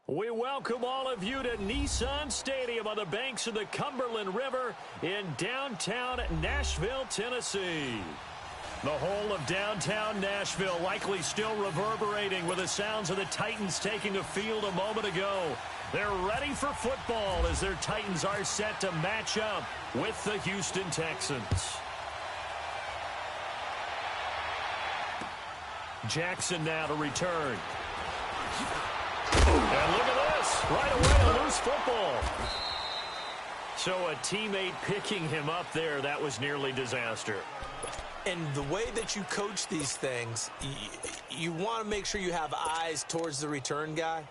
We welcome all of you to Nissan Stadium on the banks of the Cumberland River in downtown Nashville, Tennessee. The whole of downtown Nashville likely still reverberating with the sounds of the Titans taking the field a moment ago. They're ready for football as their Titans are set to match up with the Houston Texans. Jackson now to return. And look at this, right away a loose football. So a teammate picking him up there, that was nearly disaster. And the way that you coach these things, you want to make sure you have eyes towards the return guy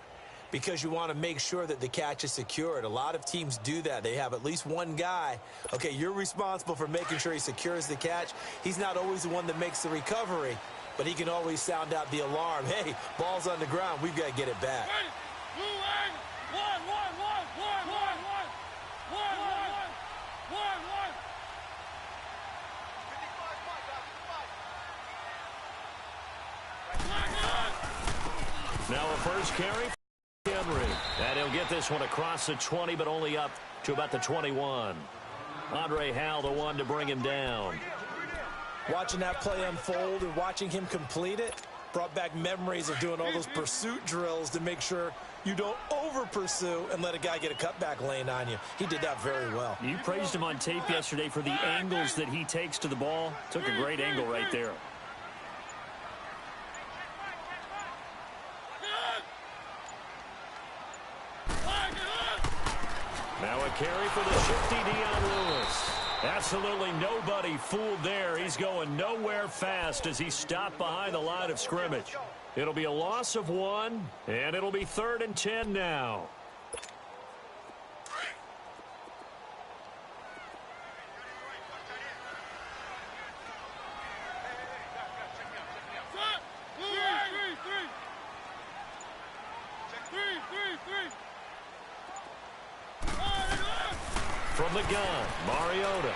because you want to make sure that the catch is secured. A lot of teams do that. They have at least one guy. Okay, you're responsible for making sure he secures the catch. He's not always the one that makes the recovery, but he can always sound out the alarm. Hey, ball's on the ground. We've got to get it back. Now a first carry for Henry. And he'll get this one across the 20, but only up to about the 21. Andre Howell, the one to bring him down. Watching that play unfold and watching him complete it brought back memories of doing all those pursuit drills to make sure you don't over-pursue and let a guy get a cutback lane on you. He did that very well. You praised him on tape yesterday for the angles that he takes to the ball. Took a great angle right there. Now a carry for the shifty Dion Lewis. Absolutely nobody fooled there. He's going nowhere fast as he stopped behind the line of scrimmage. It'll be a loss of 1, and it'll be 3rd and 10 now. From the gun, Mariota.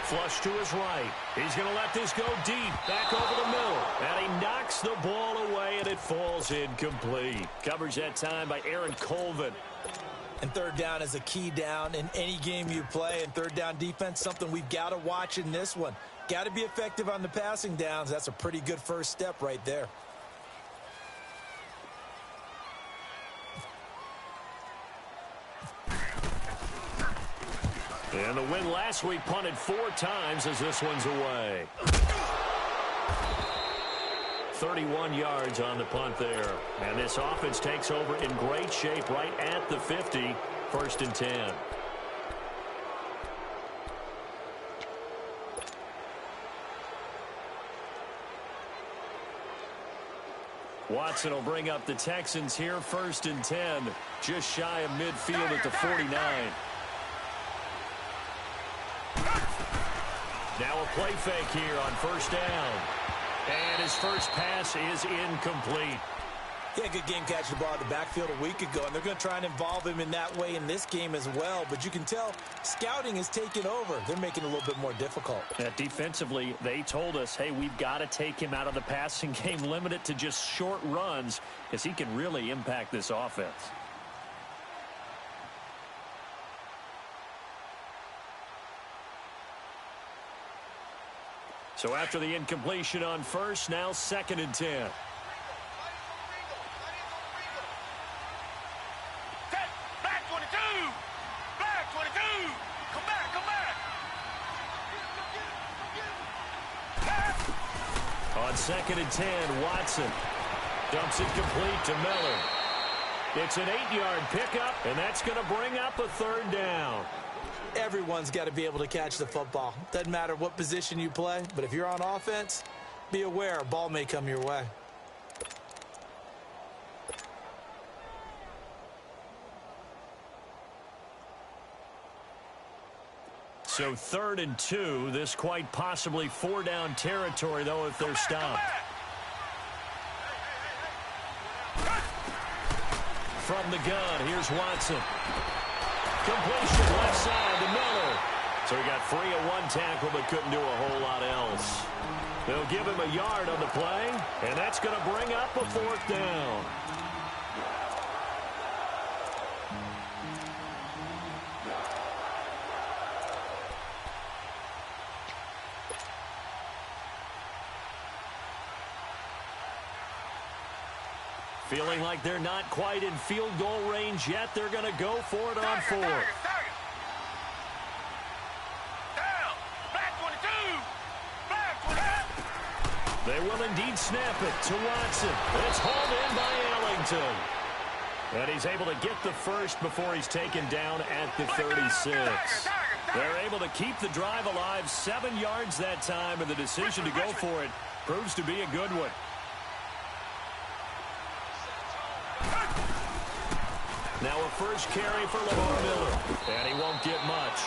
Flush to his right. He's going to let this go deep, back over the middle. And he knocks the ball away, and it falls incomplete. Coverage that time by Aaron Colvin. And third down is a key down in any game you play. And third down defense, something we've got to watch in this one. Got to be effective on the passing downs. That's a pretty good first step right there. And the win last week punted 4 times as this one's away. 31 yards on the punt there. And this offense takes over in great shape right at the 50. 1st and 10. Watson will bring up the Texans here. 1st and 10. Just shy of midfield at the 49. Now a play fake here on 1st down. And his first pass is incomplete. Yeah, good game catching the ball in the backfield a week ago, and they're going to try and involve him in that way in this game as well. But you can tell scouting is taking over. They're making it a little bit more difficult. Defensively, they told us, hey, we've got to take him out of the passing game, limit it to just short runs, because he can really impact this offense. So after the incompletion on 1st, now 2nd and 10. Back 22! Back 22! Come back, come back! On 2nd and 10, Watson dumps it complete to Miller. It's an 8-yard pickup, and that's going to bring up a 3rd down. Everyone's got to be able to catch the football. Doesn't matter what position you play, but if you're on offense, be aware a ball may come your way. So 3rd and 2, this quite possibly 4-down territory, though, if they're stopped. From the gun, here's Watson. Completion left side to Miller. So he got free of 1 tackle but couldn't do a whole lot else. They'll give him a yard on the play, and that's going to bring up a 4th down. Feeling like they're not quite in field goal range yet. They're going to go for it on fourth. Down. Back 22. Back 22. They will indeed snap it to Watson. It's hauled in by Ellington. And he's able to get the first before he's taken down at the 36. They're able to keep the drive alive, 7 yards that time, and the decision to go for it proves to be a good one. Now a first carry for Lamar Miller. And he won't get much.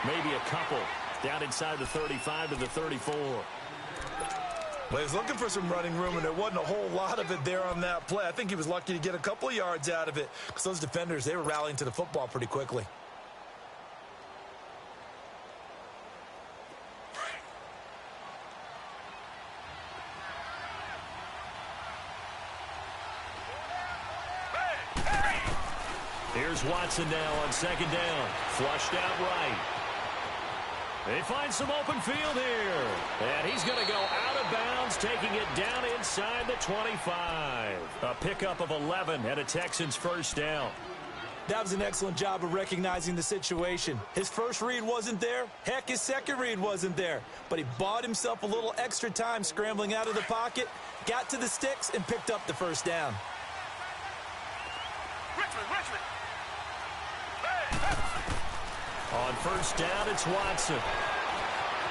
Maybe a couple. Down inside the 35 to the 34. Well, he was looking for some running room, and there wasn't a whole lot of it there on that play. I think he was lucky to get a couple of yards out of it because those defenders, they were rallying to the football pretty quickly. Here's Watson now on second down. Flushed out right. They find some open field here. And he's going to go out of bounds, taking it down inside the 25. A pickup of 11 and a Texans first down. That was an excellent job of recognizing the situation. His first read wasn't there. Heck, his second read wasn't there. But he bought himself a little extra time scrambling out of the pocket, got to the sticks, and picked up the first down. Richmond. On first down, it's Watson.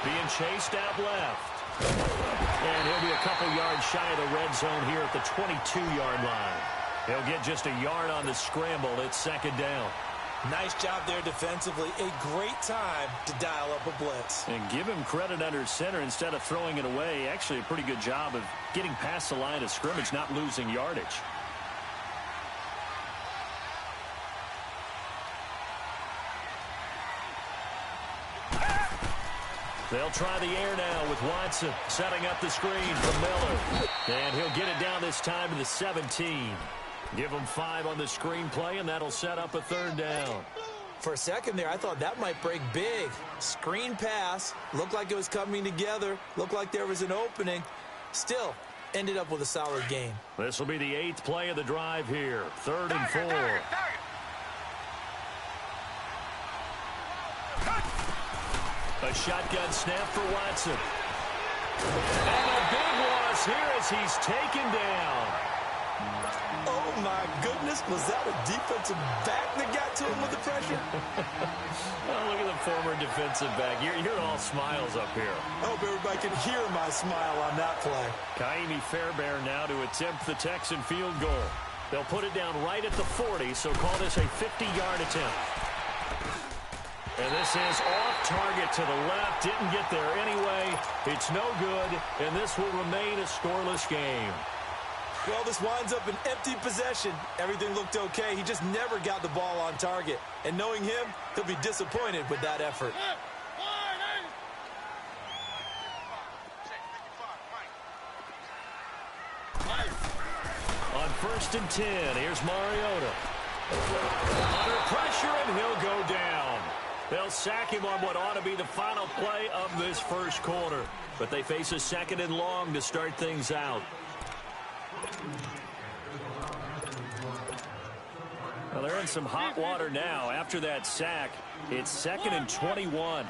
Being chased out left. And he'll be a couple yards shy of the red zone here at the 22-yard line. He'll get just a yard on the scramble. It's second down. Nice job there defensively. A great time to dial up a blitz. And give him credit under center instead of throwing it away. Actually, a pretty good job of getting past the line of scrimmage, not losing yardage. They'll try the air now with Watson setting up the screen for Miller. And he'll get it down this time to the 17. Give him 5 on the screen play, and that'll set up a third down. For a second there, I thought that might break big. Screen pass. Looked like it was coming together. Looked like there was an opening. Still, ended up with a solid gain. This will be the 8th play of the drive here. 3rd and 4. A shotgun snap for Watson. And a big loss here as he's taken down. Oh, my goodness. Was that a defensive back that got to him with the pressure? Oh, look at the former defensive back. You're all smiles up here. I hope everybody can hear my smile on that play. Kaimi Fairbairn now to attempt the Texan field goal. They'll put it down right at the 40, so call this a 50-yard attempt. And this is off target to the left. Didn't get there anyway. It's no good, and this will remain a scoreless game. Well, this winds up an empty possession. Everything looked okay. He just never got the ball on target. And knowing him, he'll be disappointed with that effort. On 1st and 10, here's Mariota. Under pressure, and he'll go down. They'll sack him on what ought to be the final play of this first quarter. But they face a 2nd and long to start things out. Well, they're in some hot water now. After that sack, it's 2nd and 21.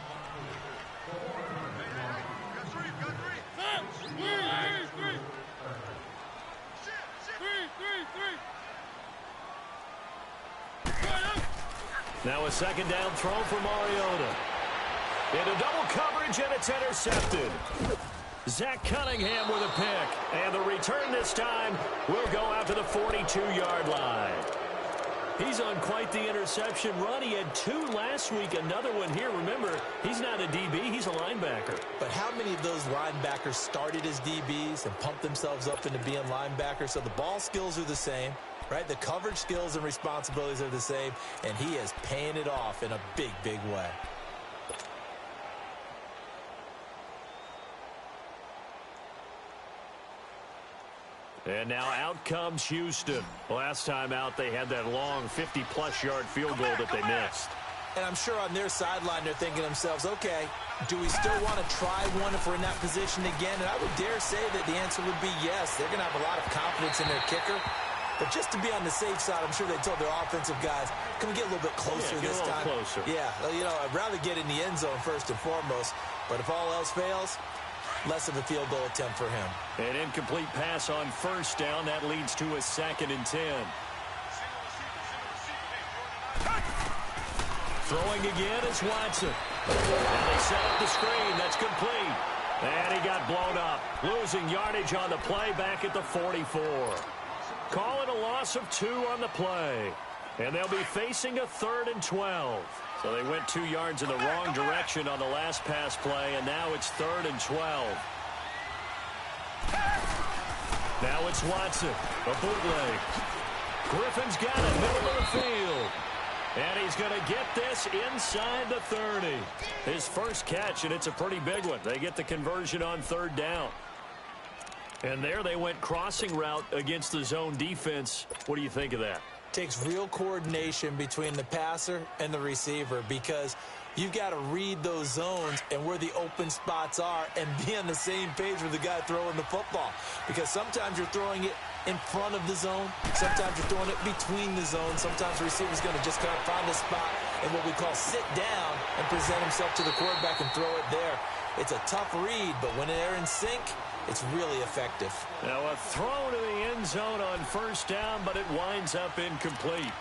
Now a 2nd down throw for Mariota. Into double coverage, and it's intercepted. Zach Cunningham with a pick. And the return this time will go out to the 42-yard line. He's on quite the interception run. He had 2 last week, another one here. Remember, he's not a DB, he's a linebacker. But how many of those linebackers started as DBs and pumped themselves up into being linebackers? So the ball skills are the same, right? The coverage skills and responsibilities are the same, and he is paying it off in a big, big way. And now out comes Houston. Last time out, they had that long 50-plus yard field goal that they missed. And I'm sure on their sideline, they're thinking to themselves, okay, do we still want to try one if we're in that position again? And I would dare say that the answer would be yes. They're going to have a lot of confidence in their kicker. But just to be on the safe side, I'm sure they told their offensive guys, can we get a little bit closer this time? Closer. Yeah, you know, I'd rather get in the end zone first and foremost. But if all else fails, less of a field goal attempt for him. An incomplete pass on first down. That leads to a 2nd and 10. Throwing again is Watson. And they set up the screen. That's complete. And he got blown up. Losing yardage on the play back at the 44. Calling a loss of 2 on the play. And they'll be facing a 3rd and 12. So they went 2 yards in the wrong direction on the last pass play, and now it's 3rd and 12. Now it's Watson, a bootleg. Griffin's got it, middle of the field. And he's going to get this inside the 30. His first catch, and it's a pretty big one. They get the conversion on 3rd down. And there they went crossing route against the zone defense. What do you think of that? Takes real coordination between the passer and the receiver because you've got to read those zones and where the open spots are and be on the same page with the guy throwing the football. Because sometimes you're throwing it in front of the zone. Sometimes you're throwing it between the zones. Sometimes the receiver's going to just kind of find a spot and what we call sit down and present himself to the quarterback and throw it there. It's a tough read, but when they're in sync, it's really effective. Now a throw to the end zone on first down, but it winds up incomplete.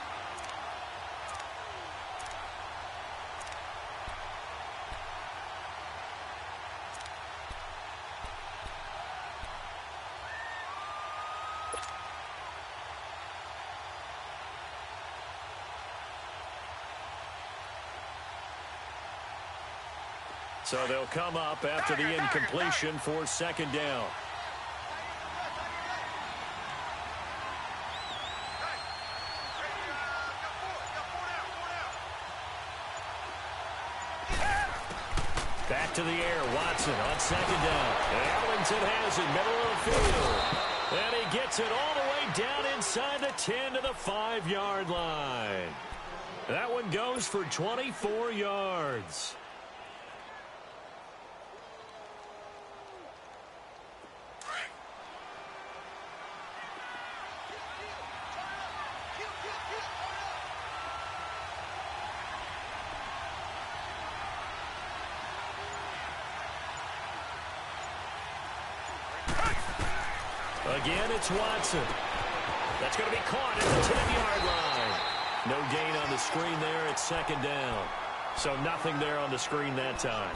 So they'll come up after the incompletion for 2nd down. Back to the air, Watson on 2nd down. Ellington has it, middle of the field. And he gets it all the way down inside the 10 to the 5-yard line. That one goes for 24 yards. Again, it's Watson. That's going to be caught at the 10-yard line. No gain on the screen there. It's 2nd down. So nothing there on the screen that time.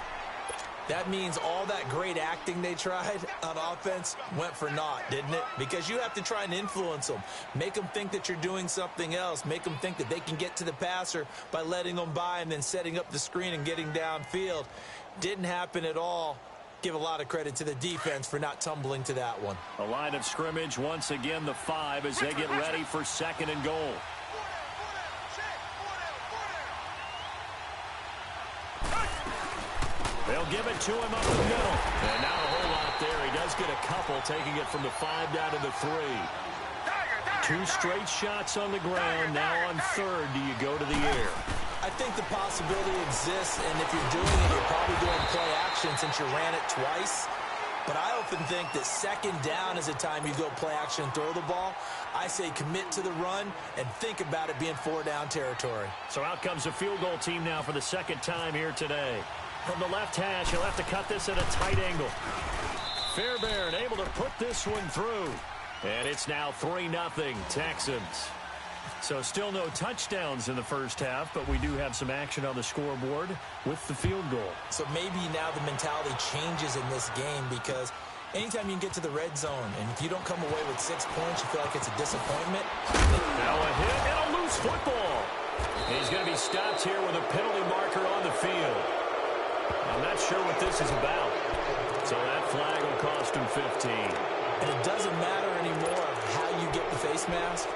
That means all that great acting they tried on offense went for naught, didn't it? Because you have to try and influence them. Make them think that you're doing something else. Make them think that they can get to the passer by letting them by and then setting up the screen and getting downfield. Didn't happen at all. Give a lot of credit to the defense for not tumbling to that one. A line of scrimmage, once again, the 5 as they get ready for 2nd and goal. They'll give it to him up the middle. And not a whole lot there. He does get a couple, taking it from the 5 down to the 3. 2 straight shots on the ground. Now on 3rd, do you go to the air? I think the possibility exists, and if you're doing it, you're probably doing play action since you ran it twice. But I often think that 2nd down is a time you go play action and throw the ball. I say commit to the run and think about it being 4-down territory. So out comes a field goal team now for the 2nd time here today. From the left hash, he'll have to cut this at a tight angle. Fairbairn able to put this one through. And it's now 3-0 Texans. So still no touchdowns in the first half, but we do have some action on the scoreboard with the field goal. So maybe now the mentality changes in this game because anytime you can get to the red zone, and if you don't come away with 6 points, you feel like it's a disappointment. Now a hit and a loose football. He's going to be stopped here with a penalty marker on the field. I'm not sure what this is about. So that flag will cost him 15. And it doesn't matter anymore how you get the face mask.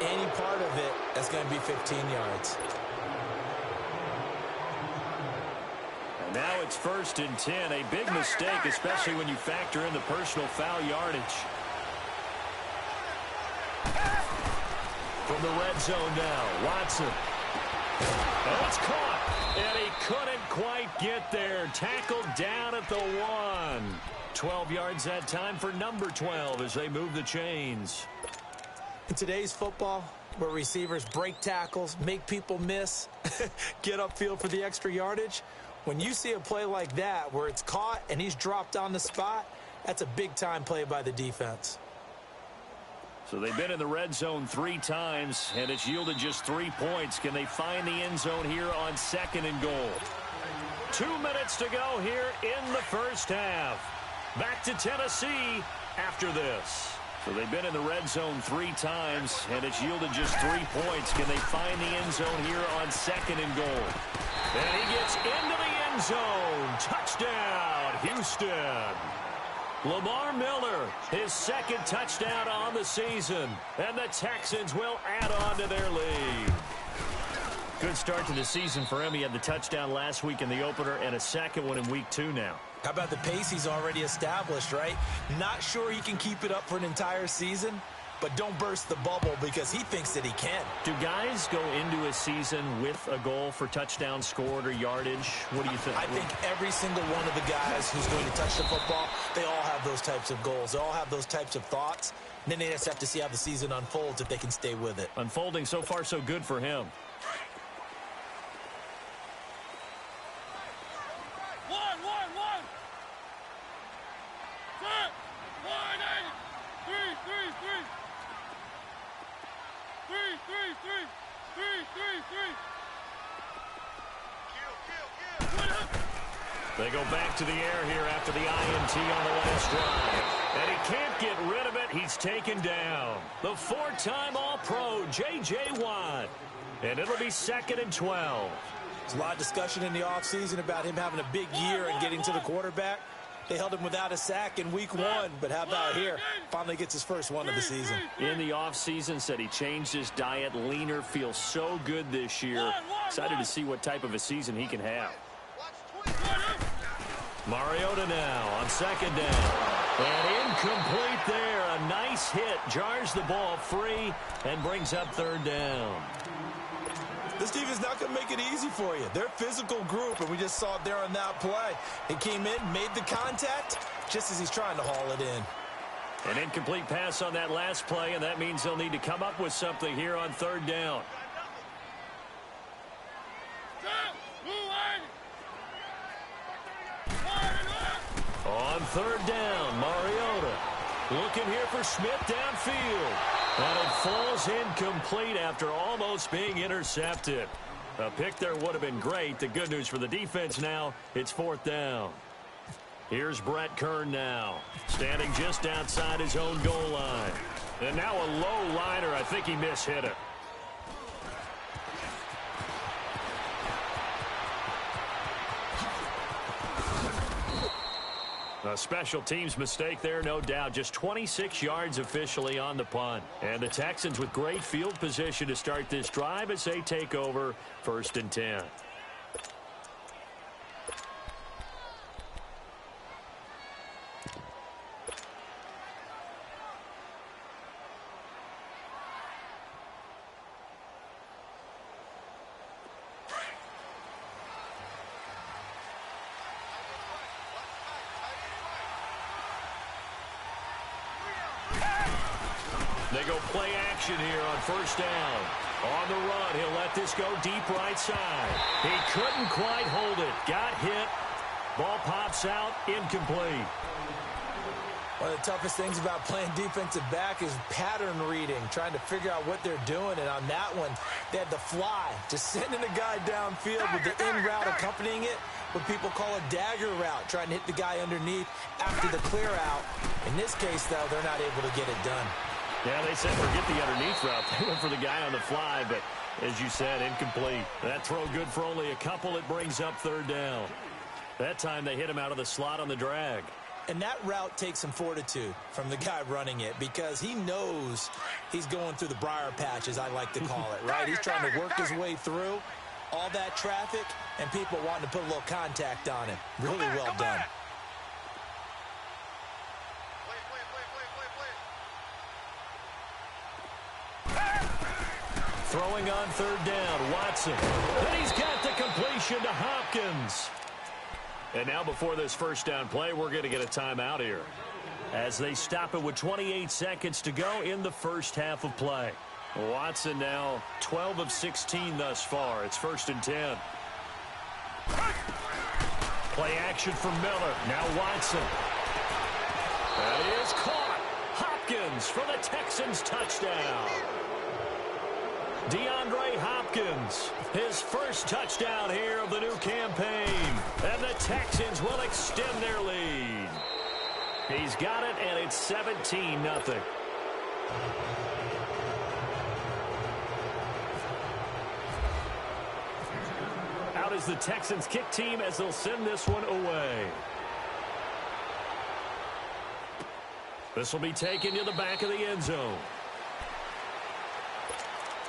Any part of it is going to be 15 yards. And now it's 1st and 10. A big mistake, especially when you factor in the personal foul yardage. From the red zone now, Watson. Oh, it's caught. And he couldn't quite get there. Tackled down at the 1. 12 yards that time for number 12 as they move the chains. In today's football, where receivers break tackles, make people miss, get upfield for the extra yardage, when you see a play like that where it's caught and he's dropped on the spot, that's a big-time play by the defense. So they've been in the red zone 3 times, and it's yielded just 3 points. Can they find the end zone here on 2nd and goal? 2 minutes to go here in the first half. Back to Tennessee after this. So they've been in the red zone 3 times, and it's yielded just 3 points. Can they find the end zone here on 2nd and goal? And he gets into the end zone. Touchdown, Houston. Lamar Miller, his 2nd touchdown on the season. And the Texans will add on to their lead. Good start to the season for him. He had the touchdown last week in the opener and a 2nd one in week 2 now. How about the pace he's already established, right? Not sure he can keep it up for an entire season, but don't burst the bubble because he thinks that he can. Do guys go into a season with a goal for touchdown scored or yardage? What do you think? I think every single one of the guys who's going to touch the football, they all have those types of goals. They all have those types of thoughts. And then they just have to see how the season unfolds if they can stay with it. Unfolding so far so good for him. They go back to the air here after the INT on the last drive. And he can't get rid of it. He's taken down. The 4-time All-Pro, J.J. Watt. And it'll be 2nd and 12. There's a lot of discussion in the offseason about him having a big year and getting to the quarterback. They held him without a sack in week 1, but how about here? Finally gets his first one of the season. In the offseason, said he changed his diet, leaner, feels so good this year. Excited to see what type of a season he can have. Mariota now on 2nd down. And incomplete there. A nice hit. Jars the ball free and brings up 3rd down. This defense is not going to make it easy for you. They're a physical group, and we just saw it there on that play. He came in, made the contact, just as he's trying to haul it in. An incomplete pass on that last play, and that means they'll need to come up with something here on 3rd down. On 3rd down, Mariota looking here for Smith downfield. And it falls incomplete after almost being intercepted. A pick there would have been great. The good news for the defense now, it's 4th down. Here's Brett Kern now, standing just outside his own goal line. And now a low liner. I think he mishit it. A special teams mistake there, no doubt. Just 26 yards officially on the punt. And the Texans with great field position to start this drive as they take over 1st and 10. They go play action here on 1st down. On the run, he'll let this go deep right side. He couldn't quite hold it. Got hit. Ball pops out, incomplete. One of the toughest things about playing defensive back is pattern reading, trying to figure out what they're doing. And on that one, they had the fly, just sending a guy downfield with the in route accompanying it, what people call a dagger route, trying to hit the guy underneath after the clear out. In this case, though, they're not able to get it done. Yeah, they said forget the underneath route. They went for the guy on the fly, but as you said, incomplete. That throw good for only a couple. It brings up 3rd down. That time they hit him out of the slot on the drag. And that route takes some fortitude from the guy running it because he knows he's going through the briar patch, as I like to call it, right? He's trying to work his way through all that traffic and people wanting to put a little contact on him. Really well done. Throwing on 3rd down, Watson. And he's got the completion to Hopkins. And now before this 1st down play, we're going to get a timeout here. as they stop it with 28 seconds to go in the first half of play. Watson now 12 of 16 thus far. It's 1st and 10. Play action from Miller. Now Watson. That is caught. Hopkins for the Texans touchdown. DeAndre Hopkins, his first touchdown here of the new campaign. And the Texans will extend their lead. He's got it, and it's 17-0. Out is the Texans kick team as they'll send this one away. This will be taken to the back of the end zone.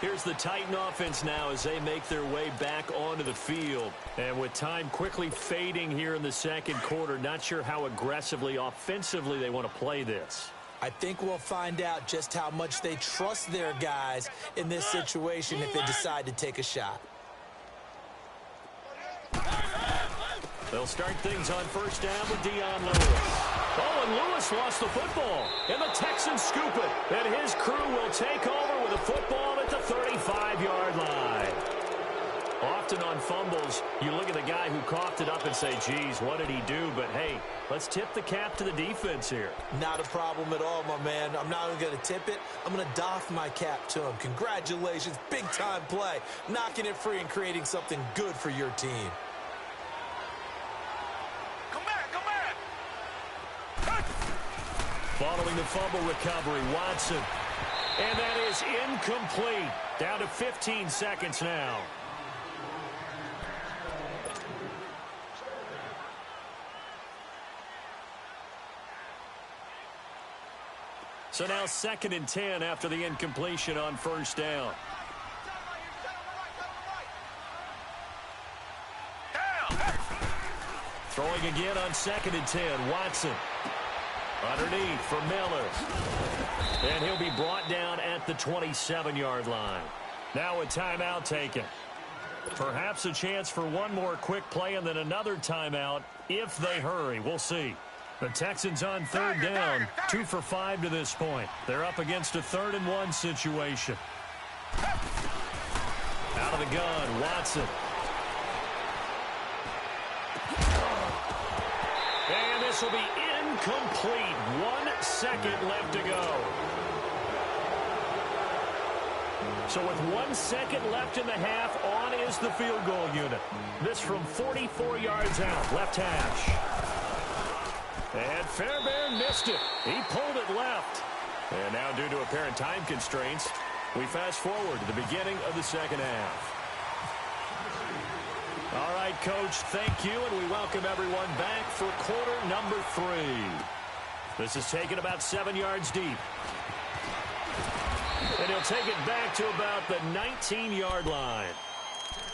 Here's the Titan offense now as they make their way back onto the field. And with time quickly fading here in the second quarter, not sure how aggressively, offensively they want to play this. I think we'll find out just how much they trust their guys in this situation if they decide to take a shot. They'll start things on first down with Dion Lewis. Oh, and Lewis lost the football. And the Texans scoop it. And his crew will take over with a football at the 35-yard line. Often on fumbles, you look at the guy who coughed it up and say, geez, what did he do? But, hey, let's tip the cap to the defense here. Not a problem at all, my man. I'm not even going to tip it. I'm going to doff my cap to him. Congratulations. Big-time play. Knocking it free and creating something good for your team. Following the fumble recovery, Watson. And that is incomplete. Down to 15 seconds now. So now 2nd and 10 after the incompletion on first down. Throwing again on 2nd and 10, Watson. Underneath for Miller. And he'll be brought down at the 27-yard line. Now a timeout taken. Perhaps a chance for one more quick play and then another timeout if they hurry. We'll see. The Texans on 3rd down, 2 for 5 to this point. They're up against a 3rd and 1 situation. Out of the gun, Watson. And this will be incomplete. 1 second left to go. So with 1 second left in the half, on is the field goal unit. This from 44 yards out, left hash. And Fairbairn missed it. He pulled it left. And now due to apparent time constraints, we fast forward to the beginning of the second half. All right, Coach, thank you, and we welcome everyone back for quarter number 3. This is taken about 7 yards deep. And he'll take it back to about the 19-yard line.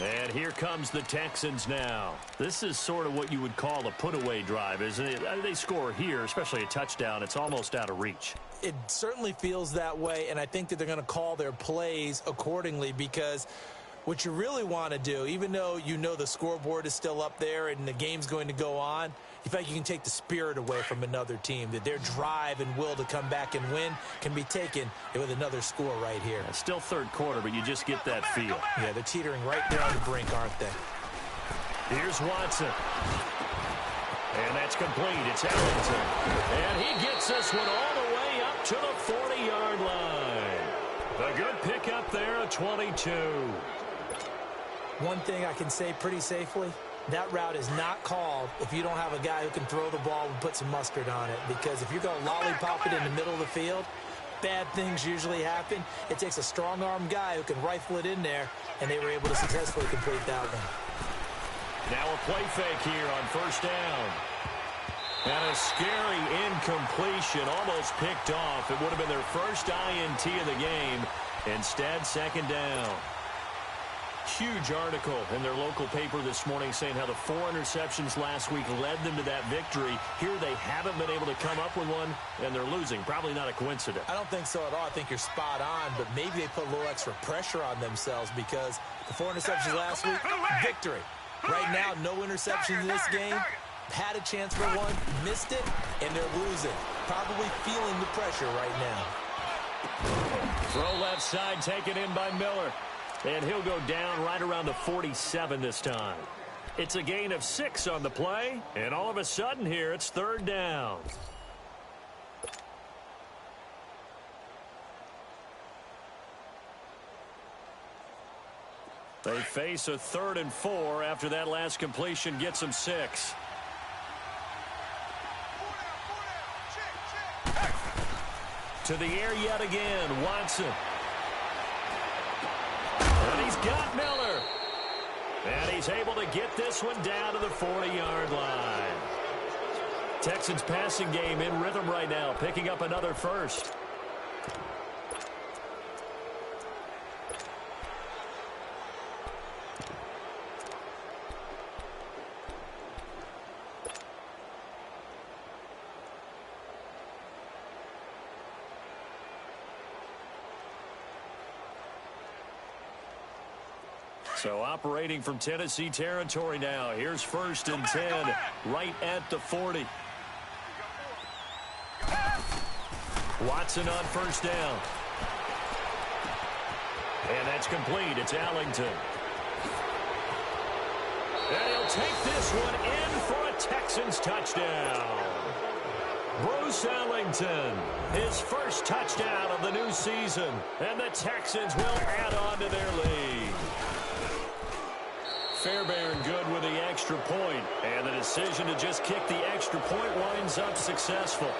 And here comes the Texans now. This is sort of what you would call a put-away drive, isn't it? They score here, especially a touchdown. It's almost out of reach. It certainly feels that way, and I think that they're going to call their plays accordingly because what you really want to do, even though you know the scoreboard is still up there and the game's going to go on, you feel like you can take the spirit away from another team, that their drive and will to come back and win can be taken with another score right here. It's still third quarter, but you just get that feel. Yeah, they're teetering right there on the brink, aren't they? Here's Watson. And that's complete. It's Ellington. And he gets this one all the way up to the 40-yard line. A good pickup there at 22. One thing I can say pretty safely, that route is not called if you don't have a guy who can throw the ball and put some mustard on it. Because if you're going to lollipop it in the middle of the field, bad things usually happen. It takes a strong-arm guy who can rifle it in there, and they were able to successfully complete that one. Now a play fake here on first down. And a scary incompletion, almost picked off. It would have been their first INT of the game. Instead, second down. Huge article in their local paper this morning saying how the 4 interceptions last week led them to that victory. Here they haven't been able to come up with one, and they're losing. Probably not a coincidence. I don't think so at all. I think you're spot on, but maybe they put a little extra pressure on themselves because the 4 interceptions last week, victory. Right now, no interceptions in this game. Had a chance for one, missed it, and they're losing. probably feeling the pressure right now. Throw left side taken in by Miller. And he'll go down right around the 47 this time. It's a gain of 6 on the play. And all of a sudden here, it's third down. They face a 3rd and 4 after that last completion gets them 6. To the air yet again, Watson. And he's got Miller. And he's able to get this one down to the 40-yard line. Texans passing game in rhythm right now, picking up another first. So operating from Tennessee territory now. Here's 1st and 10 right at the 40. Watson on 1st down. And that's complete. It's Allington. And he'll take this one in for a Texans touchdown. Bruce Allington, his first touchdown of the new season. And the Texans will add on to their lead. Fairbairn good with the extra point, and the decision to just kick the extra point winds up successful.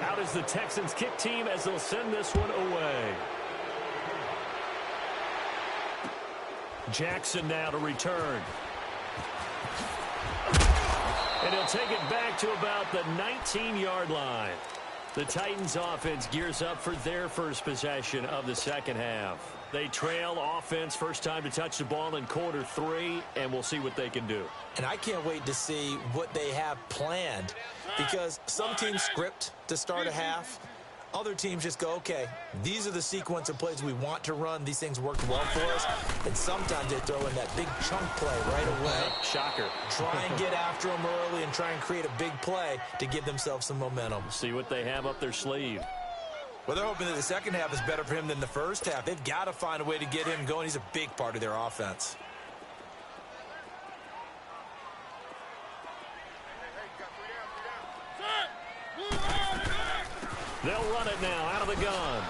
Out is the Texans kick team as they'll send this one away. Jackson now to return. And he'll take it back to about the 19-yard line. The Titans offense gears up for their first possession of the second half. They trail offense first time to touch the ball in quarter 3, and we'll see what they can do. And I can't wait to see what they have planned, because some teams script to start a half. Other teams just go, okay, these are the sequence of plays we want to run. These things worked well for us. And sometimes they throw in that big chunk play right away. Shocker. Try and get after them early and try and create a big play to give themselves some momentum. See what they have up their sleeve. Well, they're hoping that the second half is better for him than the first half. They've got to find a way to get him going. He's a big part of their offense. They'll run it now out of the gun.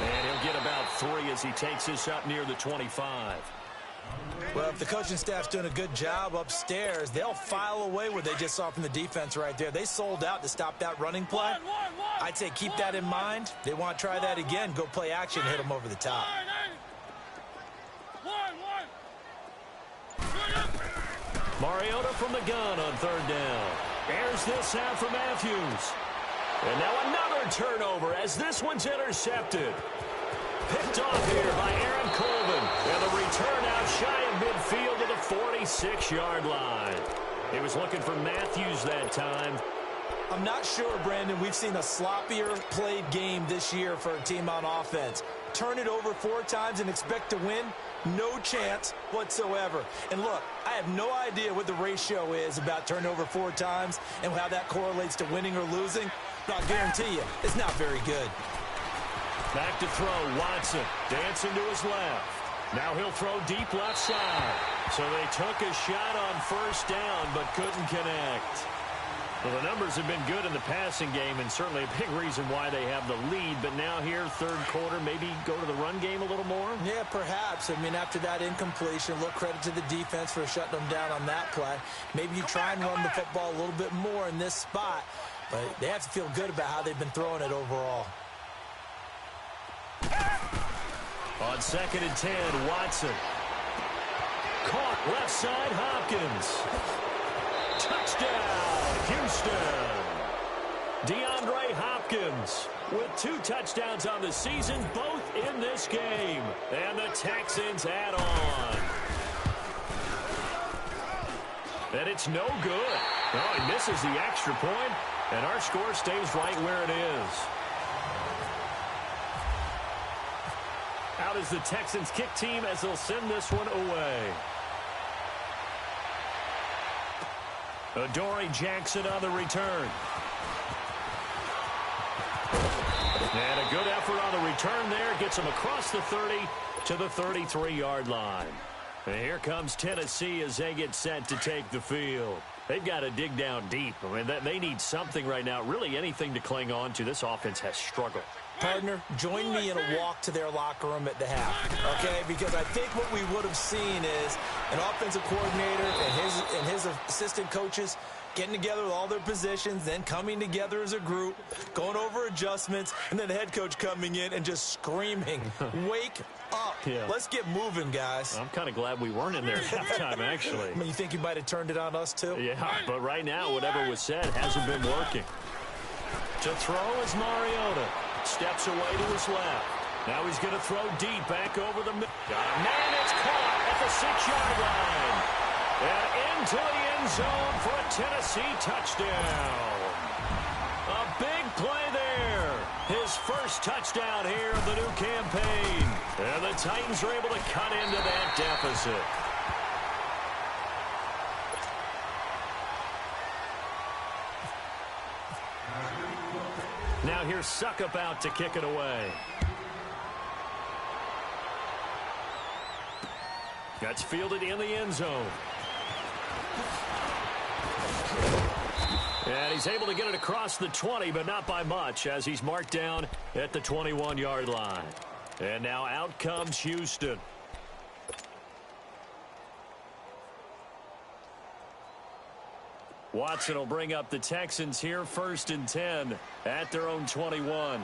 And he'll get about 3 as he takes this up near the 25. Well, if the coaching staff's doing a good job upstairs, they'll file away what they just saw from the defense right there. They sold out to stop that running play. I'd say keep that in mind. They want to try that again. Go play action, hit them over the top. Mariota from the gun on 3rd down. Airs this out for Matthews. And now another turnover as this one's intercepted. Picked off here by Aaron Colvin. And the return out shy of midfield to the 46-yard line. He was looking for Matthews that time. I'm not sure, Brandon, we've seen a sloppier played game this year for a team on offense. Turn it over 4 times and expect to win? No chance whatsoever. And look, I have no idea what the ratio is about turnover 4 times and how that correlates to winning or losing. But I'll guarantee you, it's not very good. Back to throw, Watson. Dancing to his left. Now he'll throw deep left side. So they took a shot on 1st down, but couldn't connect. Well, the numbers have been good in the passing game, and certainly a big reason why they have the lead. But now here, 3rd quarter, maybe go to the run game a little more? Yeah, perhaps. I mean, after that incompletion, look, credit to the defense for shutting them down on that play. Maybe you try and run the football a little bit more in this spot. But they have to feel good about how they've been throwing it overall. On 2nd and 10, Watson. Caught left side, Hopkins. Touchdown, Houston. DeAndre Hopkins with 2 touchdowns on the season, both in this game. And the Texans add on. And it's no good. Oh, he misses the extra point, and our score stays right where it is. Out is the Texans kick team as they'll send this one away. Adoree Jackson on the return. And a good effort on the return there. Gets him across the 30 to the 33-yard line. And here comes Tennessee as they get set to take the field. They've got to dig down deep. I mean, they need something right now, really anything to cling on to. This offense has struggled. Partner, join me in a walk to their locker room at the half, okay? Because I think what we would have seen is an offensive coordinator and his assistant coaches getting together with all their positions, then coming together as a group, going over adjustments, and then the head coach coming in and just screaming, wake up. Yeah. Let's get moving, guys. I'm kind of glad we weren't in there at halftime, actually. I mean, you think you might have turned it on us, too? Yeah, but right now, whatever was said hasn't been working. To throw is Mariota. Steps away to his left. Now he's going to throw deep back over the middle. Man, it's caught at the 6-yard line. And into the end zone for a Tennessee touchdown. A big play there. His first touchdown here of the new campaign. And the Titans are able to cut into that deficit. Now here's Suckup out to kick it away. That's fielded in the end zone. And he's able to get it across the 20, but not by much, as he's marked down at the 21-yard line. And now out comes Houston. Watson will bring up the Texans here, 1st and 10 at their own 21.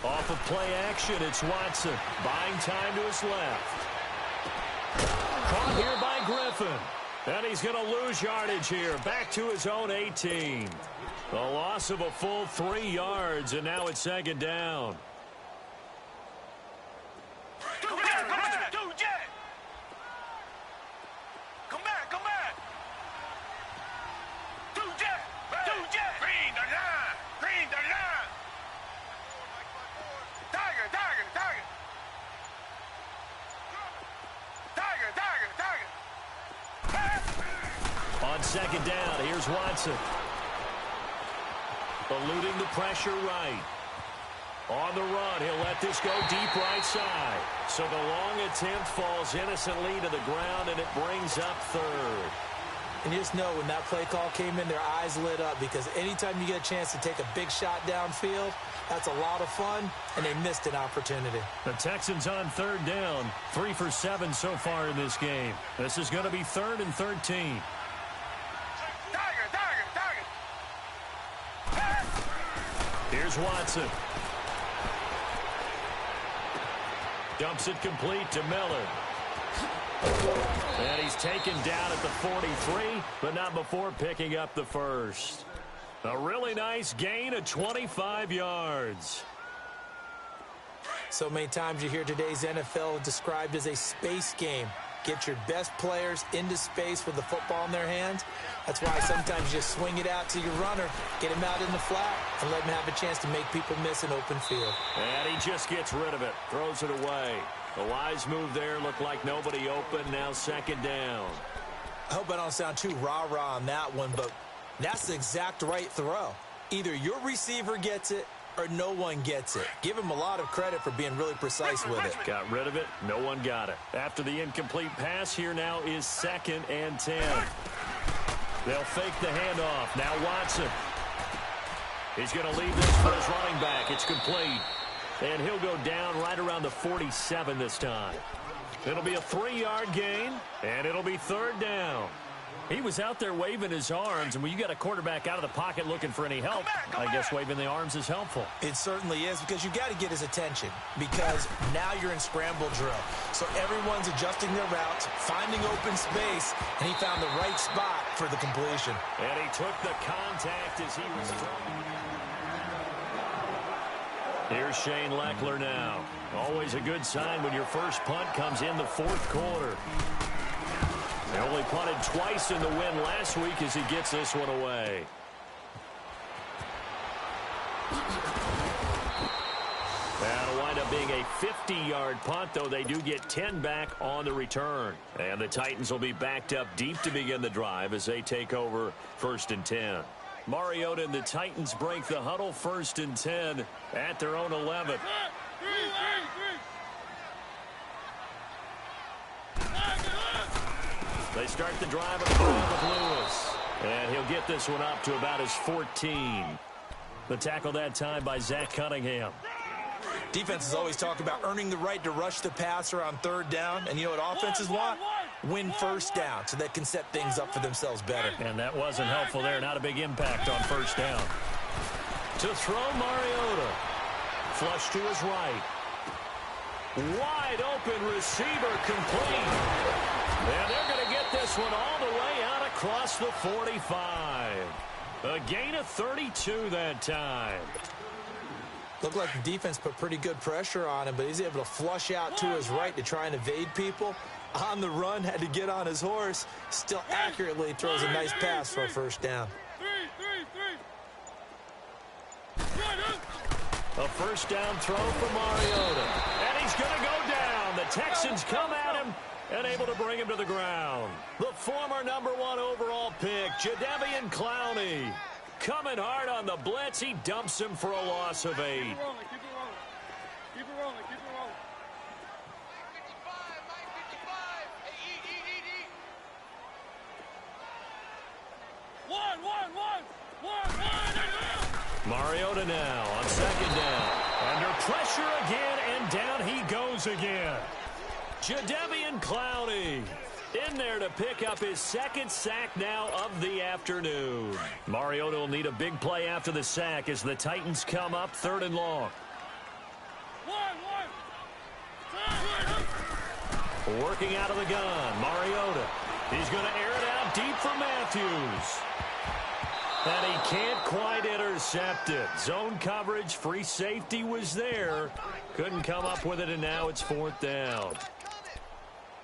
Off of play action, it's Watson. Buying time to his left. Caught here by Griffin. And he's going to lose yardage here. Back to his own 18. A loss of a full 3 yards, and now it's 2nd down. On 2nd down, here's Watson. Eluding the pressure right. On the run, he'll let this go deep right side. So the long attempt falls innocently to the ground, and it brings up 3rd. And you just know when that play call came in, their eyes lit up, because anytime you get a chance to take a big shot downfield, that's a lot of fun, and they missed an opportunity. The Texans on 3rd down, 3 for 7 so far in this game. This is going to be 3rd and 13. Here's Watson. Dumps it complete to Miller. And he's taken down at the 43, but not before picking up the first. A really nice gain of 25 yards. So many times you hear today's NFL described as a space game. Get your best players into space with the football in their hands. That's why sometimes you just swing it out to your runner, get him out in the flat, and let him have a chance to make people miss an open field. And he just gets rid of it, throws it away. A wise move there, looked like nobody open, now 2nd down. I hope I don't sound too rah-rah on that one, but that's the exact right throw. Either your receiver gets it or no one gets it. Give him a lot of credit for being really precise with it. Got rid of it. No one got it. After the incomplete pass, here now is 2nd and 10. They'll fake the handoff. Now Watson. He's going to leave this for his running back. It's complete. And he'll go down right around the 47 this time. It'll be a 3-yard gain, and it'll be 3rd down. He was out there waving his arms, and when you got a quarterback out of the pocket looking for any help, I guess waving the arms is helpful. It certainly is, because you got to get his attention, because now you're in scramble drill. So everyone's adjusting their routes, finding open space, and he found the right spot for the completion. And he took the contact as he was throwing. Here's Shane Leckler now. Always a good sign when your first punt comes in the 4th quarter. They only punted twice in the win last week as he gets this one away. That'll wind up being a a 50-yard punt, though they do get 10 back on the return. And the Titans will be backed up deep to begin the drive as they take over 1st and 10. Mariota and the Titans break the huddle, 1st and 10 at their own 11. They start the drive at the ground with Lewis. And he'll get this one up to about his 14. The tackle that time by Zach Cunningham. Defenses always talk about earning the right to rush the passer on 3rd down. And you know what offenses want? Win 1st down so they can set things up for themselves better. And that wasn't helpful there. Not a big impact on 1st down. To throw, Mariota. Flush to his right. Wide open receiver complete. And they're going to get this one all the way out across the 45. A gain of 32 that time. Looked like the defense put pretty good pressure on him, but he's able to flush out to his right to try and evade people. On the run, had to get on his horse. Still accurately throws a nice pass for a 1st down. A 1st down throw for Mariota. And he's going to go down. The Texans come at him and able to bring him to the ground. The former #1 overall pick, Jadeveon Clowney, coming hard on the blitz. He dumps him for a loss of 8. Keep it rolling, keep it rolling. Keep it rolling, keep it rolling. Mariota now on 2nd down. Under pressure again, and down he goes again. Jadeveon Clowney in there to pick up his 2nd sack now of the afternoon. Mariota will need a big play after the sack as the Titans come up 3rd and long. Working out of the gun, Mariota. He's going to air it out deep for Matthews. And he can't quite intercept it. Zone coverage, free safety was there. Couldn't come up with it, and now it's 4th down.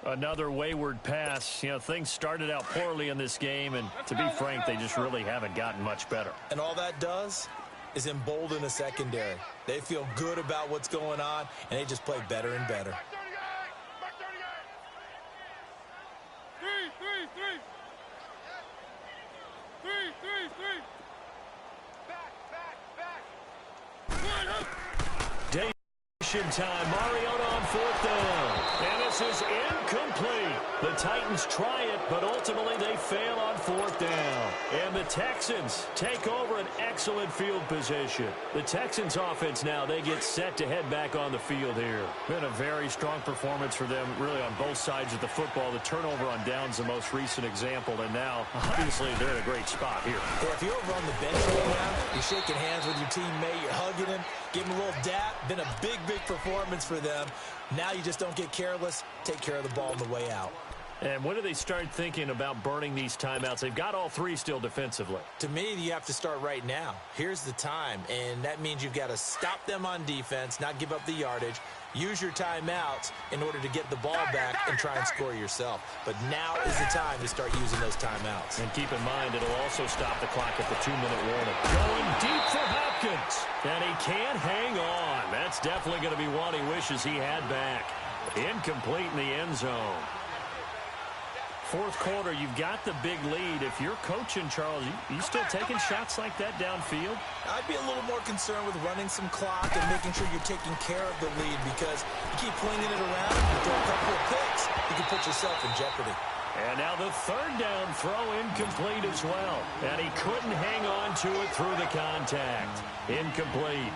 Another wayward pass. You know, things started out poorly in this game, and to be frank, they just really haven't gotten much better. And all that does is embolden the secondary. They feel good about what's going on, and they just play better and better. Time. Mariota on 4th down. And this is incomplete. The Titans try it, but ultimately they fail on 4th down. And the Texans take over an excellent field position. The Texans offense now, they get set to head back on the field here. Been a very strong performance for them, really on both sides of the football. The turnover on downs the most recent example, and now, obviously, they're in a great spot here. Yeah, if you're over on the bench right now, you're shaking hands with your teammate, you're hugging him, give him a little dap. Been a big, big performance for them. Now you just don't get careless. Take care of the ball on the way out. And when do they start thinking about burning these timeouts? They've got all 3 still defensively. To me, you have to start right now. Here's the time, and that means you've got to stop them on defense, not give up the yardage. Use your timeouts in order to get the ball back and try and score yourself. But now is the time to start using those timeouts. And keep in mind, it'll also stop the clock at the 2-minute warning. Going deep for Hopkins. And he can't hang on. That's definitely going to be one he wishes he had back. Incomplete in the end zone. 4th quarter, you've got the big lead. If you're coaching, Charles, you still taking shots like that downfield? I'd be a little more concerned with running some clock and making sure you're taking care of the lead, because you keep flinging it around, you throw a couple of picks, you can put yourself in jeopardy. And now the 3rd down throw incomplete as well. And he couldn't hang on to it through the contact. Incomplete.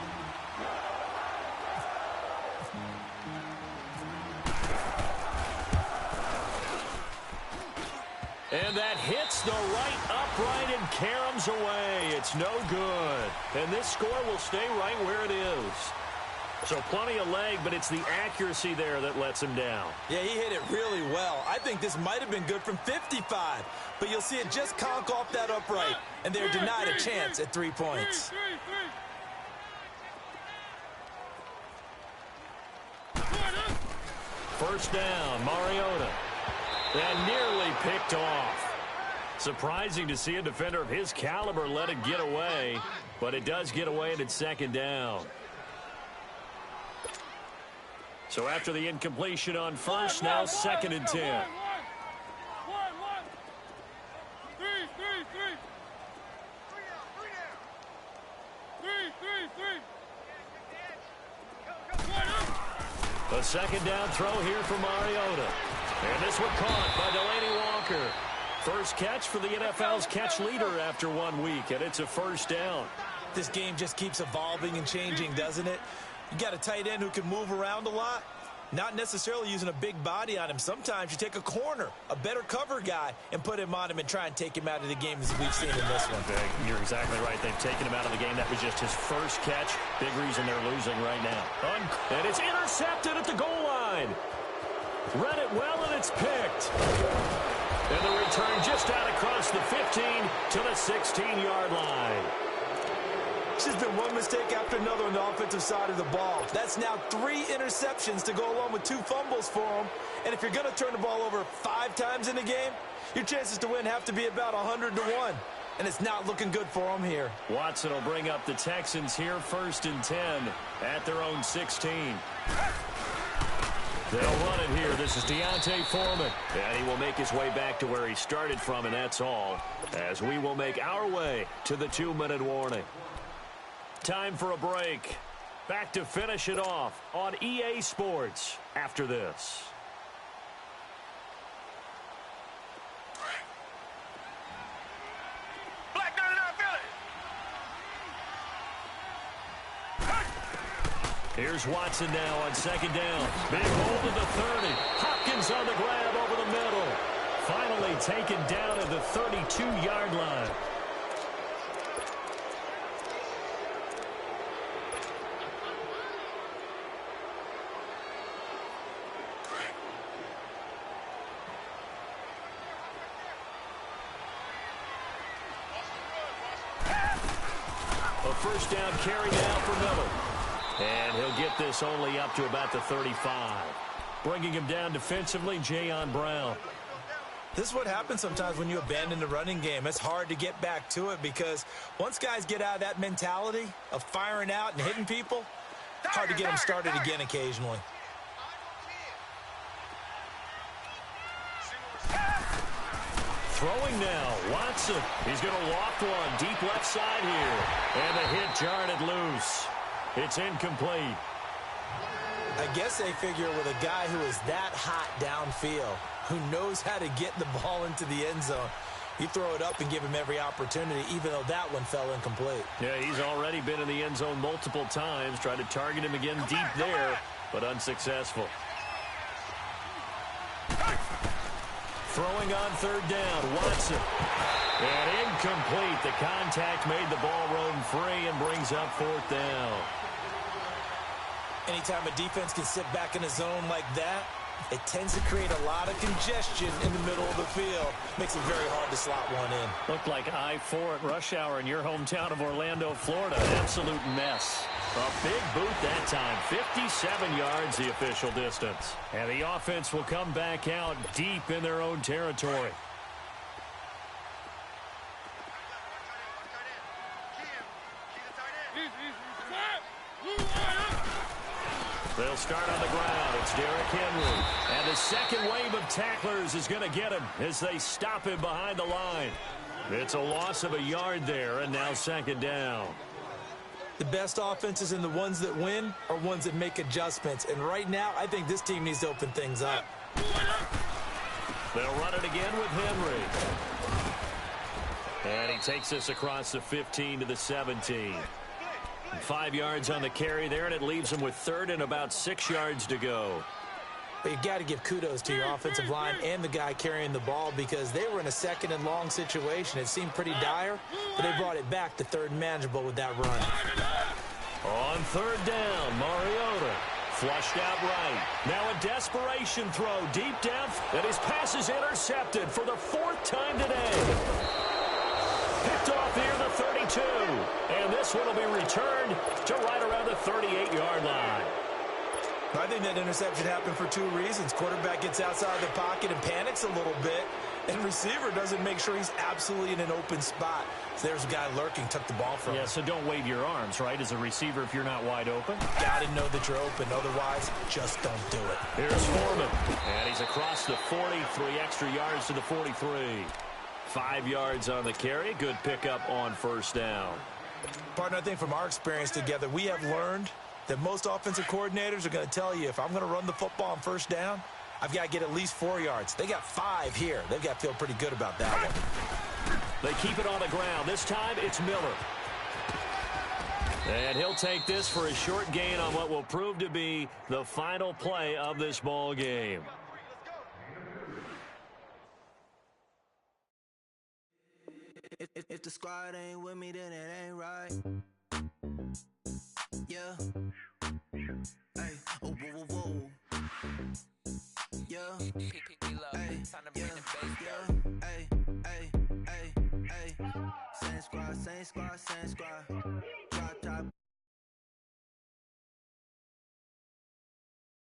And that hits the right upright and caroms away. It's no good. And this score will stay right where it is. So plenty of leg, but it's the accuracy there that lets him down. Yeah, he hit it really well. I think this might have been good from 55. But you'll see it just conk off that upright. And they're denied a chance at 3 points. First down, Mariota. And nearly picked off. Surprising to see a defender of his caliber let it get away, but it does get away and it's 2nd down. So after the incompletion on first, now 2nd and 10. A 2nd down throw here for Mariota. And this one caught by Delaney Walker. First catch for the NFL's catch leader after 1 week, and it's a 1st down. This game just keeps evolving and changing, doesn't it? You got a tight end who can move around a lot. Not necessarily using a big body on him. Sometimes you take a corner, a better cover guy, and put him on him and try and take him out of the game as we've seen in this one. You're exactly right. They've taken him out of the game. That was just his first catch. Big reason they're losing right now. And it's intercepted at the goal line. Read it well, and it's picked. And the return just out across the 15 to the 16-yard line. It's just been one mistake after another on the offensive side of the ball. That's now 3 interceptions to go along with 2 fumbles for him. And if you're going to turn the ball over 5 times in the game, your chances to win have to be about 100 to 1. And it's not looking good for him here. Watson will bring up the Texans here 1st and 10 at their own 16. They'll run it here. This is Deontay Foreman. And he will make his way back to where he started from, and that's all. As we will make our way to the 2-minute warning. Time for a break. Back to finish it off on EA Sports after this. Black 99 Philly. Here's Watson now on 2nd down. Big hold to the 30. Hopkins on the grab over the middle. Finally taken down at the 32-yard line. A 1st down carry now for Miller. And he'll get this only up to about the 35. Bringing him down defensively, Jayon Brown. This is what happens sometimes when you abandon the running game. It's hard to get back to it because once guys get out of that mentality of firing out and hitting people, it's hard to get them started again occasionally. Throwing now, Watson. He's going to loft one deep left side here. And the hit jarred it loose. It's incomplete. I guess they figure with a guy who is that hot downfield, who knows how to get the ball into the end zone, you throw it up and give him every opportunity, even though that one fell incomplete. Yeah, he's already been in the end zone multiple times. Tried to target him again deep there, but unsuccessful. Throwing on 3rd down, Watson. And incomplete. The contact made the ball roam free and brings up 4th down. Anytime a defense can sit back in a zone like that, it tends to create a lot of congestion in the middle of the field. Makes it very hard to slot one in. Looked like I-4 at rush hour in your hometown of Orlando, Florida. An absolute mess. A big boot that time. 57 yards the official distance. And the offense will come back out deep in their own territory. They'll start on the ground. It's Derrick Henry. And the second wave of tacklers is going to get him as they stop him behind the line. It's a loss of a yard there, and now 2nd down. The best offenses and the ones that win are ones that make adjustments. And right now, I think this team needs to open things up. They'll run it again with Henry. And he takes this across the 15 to the 17. 5 yards on the carry there, and it leaves him with 3rd and about 6 yards to go. But you got to give kudos to your offensive line and the guy carrying the ball because they were in a 2nd and long situation. It seemed pretty dire, but they brought it back to 3rd and manageable with that run. On 3rd down, Mariota flushed out right. Now a desperation throw deep down, and his pass is intercepted for the 4th time today. Picked off here the 32, and this one will be returned to right around the 38-yard line. I think that interception happened for 2 reasons. Quarterback gets outside of the pocket and panics a little bit, And receiver doesn't make sure he's absolutely in an open spot. So there's a guy lurking, took the ball from him. Yeah, so don't wave your arms, right, as a receiver if you're not wide open. Got to know that you're open. Otherwise, just don't do it. Here's Foreman. And he's across the 40, 3 extra yards to the 43. 5 yards on the carry. Good pickup on first down. Partner, I think from our experience together, we have learned that most offensive coordinators are going to tell you, if I'm going to run the football on first down, I've got to get at least 4 yards. They got 5 here. They've got to feel pretty good about that one. They keep it on the ground. This time, it's Miller. And he'll take this for a short gain on what will prove to be the final play of this ball game. If the squad ain't with me, then it ain't right. Yeah. Hey. Oh, whoa, whoa, whoa. Yeah. Hey. Yeah. Hey. Hey. Hey. Hey. Same squad, same squad, same squad.